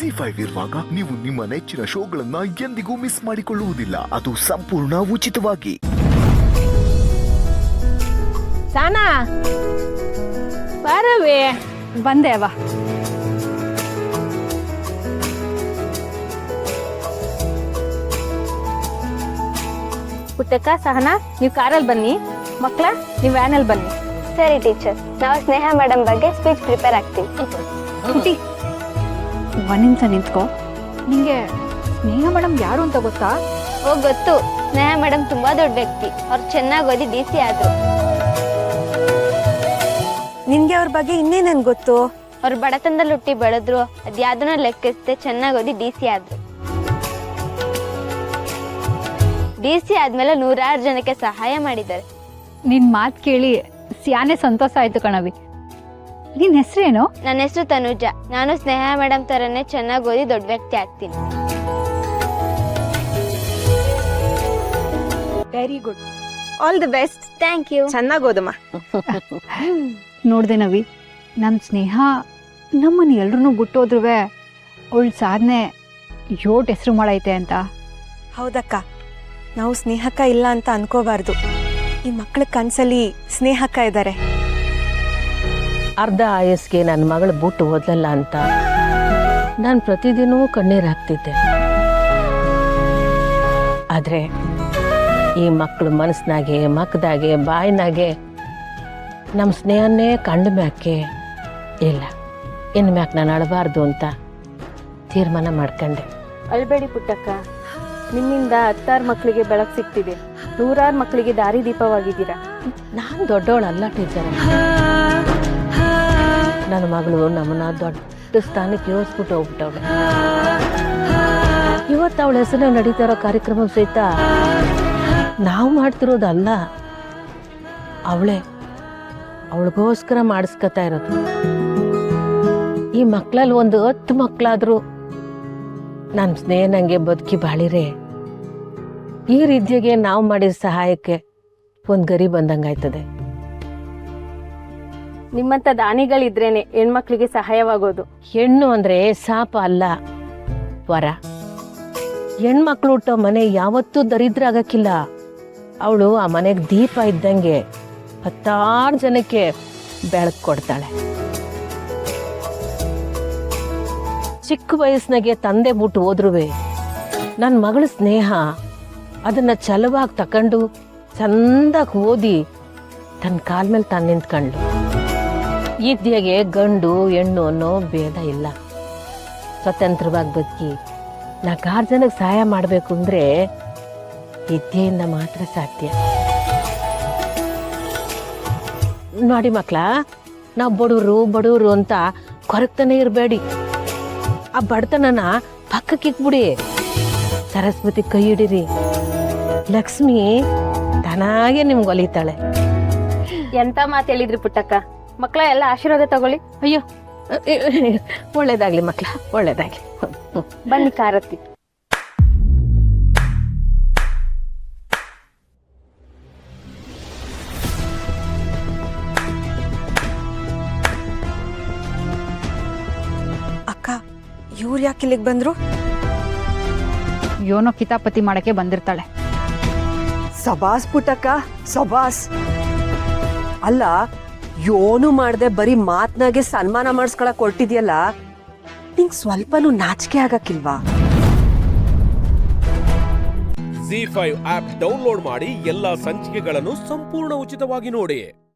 ZEE5 ಇರುವಾಗ ನೀವು ನಿಮ್ಮ ನೆಚ್ಚಿನ ಶೋಗಳನ್ನ ಎಂದಿಗೂ ಮಿಸ್ ಮಾಡಿಕೊಳ್ಳುವುದಿಲ್ಲ. ಅದು ಸಂಪೂರ್ಣ ಉಚಿತವಾಗಿ. ಸಾನಾ ಬಾರವೇ. ಬಂದೆ ಅವ್ವ. ಪುಟ್ಟಕ್ಕ ಸಹನಾ ನೀವು ಕಾರಲ್ಲಿ ಬನ್ನಿ, ಮಕ್ಕಳ ನೀವು ವ್ಯಾನಲ್ಲಿ ಬನ್ನಿ. ಸರಿ ಟೀಚರ್, ನಾವು ಸ್ನೇಹ ಮೇಡಮ್ ಬಗ್ಗೆ ಸ್ಪೀಚ್ ಪ್ರಿಪೇರ್ ಆಗ್ತೀವಿ. ಪುಟಿ ಒಂದ್ ನಿಮಿಷ ನಿಂತ್ಕೋ. ನಿಂಗೆ ಸ್ನೇಹ ಮೇಡಮ್ ಯಾರು ಅಂತ ಗೊತ್ತಾ? ಓ ಗೊತ್ತು, ಸ್ನೇಹ ಮೇಡಮ್ ತುಂಬಾ ದೊಡ್ಡ ವ್ಯಕ್ತಿ. ಅವ್ರು ಚೆನ್ನಾಗಿ ಓದಿ DC ಆದ್ರು. ನಿನ್ಗೆ ಅವ್ರ ಬಗ್ಗೆ ಇನ್ನೇನನ್ ಗೊತ್ತು? ಅವ್ರು ಬಡತನದಲ್ಲಿ ಹುಟ್ಟಿ ಬೆಳೆದ್ರು, ಅದ್ಯಾವ್ದನ್ನ ಲೆಕ್ಕಿಸದೆ ಚೆನ್ನಾಗಿ ಓದಿ DC ಆದ್ರು. DC ಆದ್ಮೇಲೆ 100 ಜನಕ್ಕೆ ಸಹಾಯ ಮಾಡಿದ್ದಾರೆ. ನಿನ್ ಮಾತ್ ಕೇಳಿ ಸ್ಯಾನೆ ಸಂತೋಷ ಆಯ್ತು ಕಣವಿ. ನಿನ್ ಹೆಸರೇನು? ನನ್ನ ಹೆಸರು ತನುಜ. ನಾನು ಸ್ನೇಹ ಮೇಡಮ್ ತರನೇ ಚೆನ್ನಾಗಿ ಓದಿ ದೊಡ್ಡ ವ್ಯಕ್ತಿ ಆಗ್ತೀನಿ. Very good, all the best. Thank you. ಚೆನ್ನಾಗಿ ಓದಮ್ಮ. ನೋಡ್ದೆ ನವಿ, ನಮ್ ಸ್ನೇಹ ನಮ್ಮನ್ನ ಎಲ್ರೂ ಬಿಟ್ಟೋದ್ರುವೆ ಅವಳ ಸಾಧನೆ ಯೋಟ್ ಹೆಸರು ಮಾಡೈತೆ ಅಂತ. ಹೌದಕ್ಕ, ನಾವು ಸ್ನೇಹಕ್ಕ ಇಲ್ಲ ಅಂತ ಅನ್ಕೋಬಾರ್ದು. ಈ ಮಕ್ಕಳ ಕನ್ಸಲ್ಲಿ ಸ್ನೇಹಕ್ಕ ಇದ್ದಾರೆ. ಅರ್ಧ ಆಯಸ್ಗೆ ನನ್ನ ಮಗಳು ಬಿಟ್ಟು ಓದಲಲ್ಲ ಅಂತ ನಾನು ಪ್ರತಿದಿನವೂ ಕಣ್ಣೀರು ಹಾಕ್ತಿದ್ದೆ. ಆದರೆ ಈ ಮಕ್ಕಳು ಮನಸ್ಸಿನಾಗೆ, ಮಕ್ಕದಾಗೆ, ಬಾಯಿನಾಗೆ ನಮ್ಮ ಸ್ನೇಹನ್ನೇ ಕಂಡ ಮ್ಯಾಕೆ ಇಲ್ಲ, ಇನ್ನು ಮ್ಯಾಕೆ ನಾನು ಅಳಬಾರ್ದು ಅಂತ ತೀರ್ಮಾನ ಮಾಡ್ಕೊಂಡೆ. ಅಳ್ಬೇಡಿ ಪುಟ್ಟಕ್ಕ, ನಿಮ್ಮಿಂದ 10 ಮಕ್ಕಳಿಗೆ ಬೆಳಕು ಸಿಗ್ತಿದೆ, 100 ಮಕ್ಕಳಿಗೆ ದಾರಿ ದೀಪವಾಗಿದ್ದೀರಾ. ನಾನು ದೊಡ್ಡವಳಲ್ಲ ಟೀಚರ್. ನನ್ನ ಮಗಳು ನಮ್ಮನ್ನ ದೊಡ್ಡ ಸ್ಥಾನಕ್ಕೆ ಯೋಚಿಸ್ಬಿಟ್ಟು ಹೋಗ್ಬಿಟ್ಟವಳೆ. ಇವತ್ತು ಅವಳ ಹೆಸರು ನಡೀತಾ ಇರೋ ಕಾರ್ಯಕ್ರಮ ಸಹಿತ ನಾವು ಮಾಡ್ತಿರೋದಲ್ಲ, ಅವಳಿಗೋಸ್ಕರ ಮಾಡಿಸ್ಕೊತಾ ಇರೋದು. ಈ ಮಕ್ಕಳಲ್ಲಿ ಒಂದು 10 ಮಕ್ಕಳಾದ್ರೂ ನನ್ನ ಸ್ನೇಹ ನಂಗೆ ಬದುಕಿ ಬಾಳಿರೆ ಈ ರೀತಿಯಾಗೆ ನಾವು ಮಾಡಿದ ಸಹಾಯಕ್ಕೆ ಒಂದು ಗರಿ ಬಂದಂಗಾಯ್ತದೆ. ನಿಮ್ಮಂತ ದಾನಿಗಳಿದ್ರೇನೆ ಹೆಣ್ಮಕ್ಳಿಗೆ ಸಹಾಯವಾಗೋದು. ಹೆಣ್ಣು ಅಂದ್ರೆ ಶಾಪ ಅಲ್ಲ, ವರ. ಹೆಣ್ಮಕ್ಳು ಹುಟ್ಟೋ ಮನೆ ಯಾವತ್ತೂ ದರಿದ್ರ ಆಗಕ್ಕಿಲ್ಲ. ಅವಳು ಆ ಮನೆಗೆ ದೀಪ ಇದ್ದಂಗೆ 10 ಜನಕ್ಕೆ ಬೆಳಕು ಕೊಡ್ತಾಳೆ. ಚಿಕ್ಕ ವಯಸ್ಸಿನಾಗೆ ತಂದೆ ಬಿಟ್ಟು ಹೋದ್ರುವೆ ನನ್ನ ಮಗಳ ಸ್ನೇಹ ಅದನ್ನ ಛಲವಾಗಿ ತಕೊಂಡು ಚಂದಾಗಿ ಓದಿ ತನ್ನ ಕಾಲ ಮೇಲೆ ತಾನು ನಿಂತ್ಕೊಂಡು ಈದ್ಯಾಗೆ ಗಂಡು ಹೆಣ್ಣು ಅನ್ನೋ ಭೇದ ಇಲ್ಲ. ಸ್ವತಂತ್ರವಾಗಿ ಬದುಕಿ 4 ಜನಕ್ಕೆ ಸಹಾಯ ಮಾಡಬೇಕು ಅಂದ್ರೆ ವಿದ್ಯೆಯಿಂದ ಮಾತ್ರ ಸಾಧ್ಯ. ನೋಡಿ ಮಕ್ಕಳ, ನಾವು ಬಡವರು ಅಂತ ಕೊರಗ್ತಾನೆ ಇರಬೇಡಿ. ಆ ಬಡತನನ ಪಕ್ಕಕ್ಕೆ ಇಕ್ಬಿಡಿ. ಸರಸ್ವತಿ ಕೈ ಹಿಡಿರಿ, ಲಕ್ಷ್ಮಿ ತಾನಾಗೆ ನಿಮ್ಗೆ ಒಲಿತಾಳೆ. ಎಂತ ಮಾತು ಹೇಳಿದ್ರಿ ಪುಟ್ಟಕ್ಕ. ಮಕ್ಕಳ ಎಲ್ಲ ಆಶೀರ್ವಾದ ತಗೊಳ್ಳಿ. ಅಯ್ಯೋ, ಒಳ್ಳೇದಾಗ್ಲಿ ಮಕ್ಕಳ, ಒಳ್ಳೇದಾಗ್ಲಿ. ಬನ್ನಿ ಕಾರತ್ತಿ. ಅಕ್ಕ, ಇವ್ರು ಯಾಕೆ ಇಲ್ಲಿಗೆ ಬಂದ್ರು? ಯೋನೋ ಕಿತಾಪತಿ ಮಾಡಕ್ಕೆ ಬಂದಿರ್ತಾಳೆ. ಸಬಾಸ್ ಪುಟ್ಟಕ್ಕ, ಸಬಾಸ್. ಅಲ್ಲ, ಯೋನು ಮಾಡ್ದೆ ಬರೀ ಮಾತ್ನಾಗೆ ಸನ್ಮಾನ ಮಾಡಿಸ್ಕೊಳಕ್ ಹೊರಟಿದ್ಯಲ್ಲ, ನಿಂಗೆ ಸ್ವಲ್ಪನೂ ನಾಚಿಕೆ ಆಗಕ್ಕಿಲ್ವಾ? ZEE5 ಆಪ್ ಡೌನ್ಲೋಡ್ ಮಾಡಿ ಎಲ್ಲಾ ಸಂಚಿಕೆಗಳನ್ನು ಸಂಪೂರ್ಣ ಉಚಿತವಾಗಿ ನೋಡಿ.